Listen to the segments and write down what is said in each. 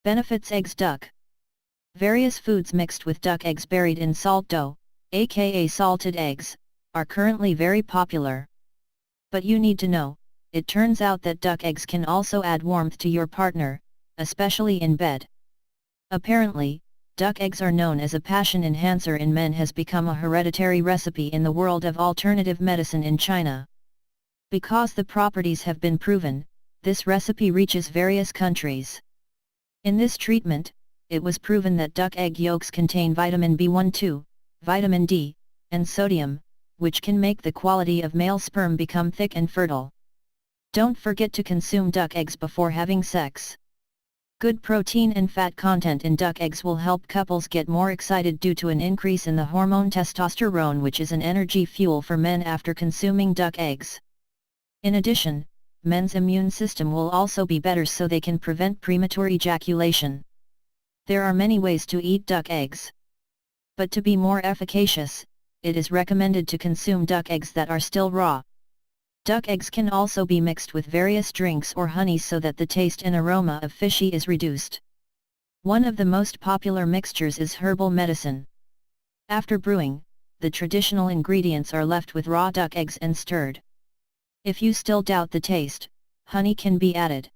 Benefits: eggs. Duck. Various foods mixed with duck eggs buried in salt dough, aka salted eggs, are currently very popular. But you need to know, it turns out that duck eggs can also add warmth to your partner, especially in bed. Apparently, duck eggs are known as a passion enhancer in men, has become a hereditary recipe in the world of alternative medicine in China. Because the properties have been proven, this recipe reaches various countries. In this treatment, it was proven that duck egg yolks contain vitamin B12, vitamin D, and sodium, which can make the quality of male sperm become thick and fertile. Don't forget to consume duck eggs before having sex. Good protein and fat content in duck eggs will help couples get more excited due to an increase in the hormone testosterone, which is an energy fuel for men after consuming duck eggs. In addition, men's immune system will also be better so they can prevent premature ejaculation. There are many ways to eat duck eggs. But to be more efficacious, it is recommended to consume duck eggs that are still raw. Duck eggs can also be mixed with various drinks or honey so that the taste and aroma of fishy is reduced. One of the most popular mixtures is herbal medicine. After brewing, the traditional ingredients are left with raw duck eggs and stirred. If you still doubt the taste, honey can be added.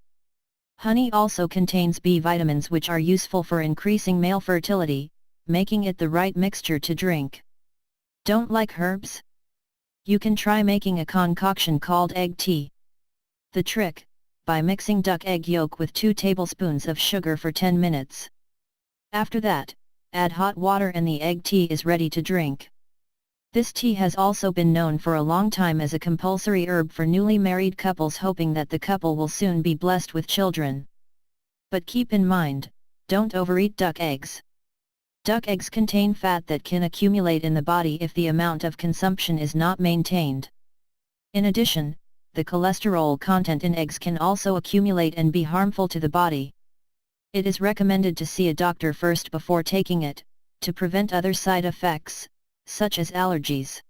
Honey also contains B vitamins, which are useful for increasing male fertility, making it the right mixture to drink. Don't like herbs? You can try making a concoction called egg tea. The trick: by mixing duck egg yolk with 2 tablespoons of sugar for 10 minutes. After that, add hot water and the egg tea is ready to drink. This tea has also been known for a long time as a compulsory herb for newly married couples, hoping that the couple will soon be blessed with children. But keep in mind, don't overeat duck eggs. Duck eggs contain fat that can accumulate in the body if the amount of consumption is not maintained. In addition, the cholesterol content in eggs can also accumulate and be harmful to the body. It is recommended to see a doctor first before taking it, to prevent other side effects, such as allergies.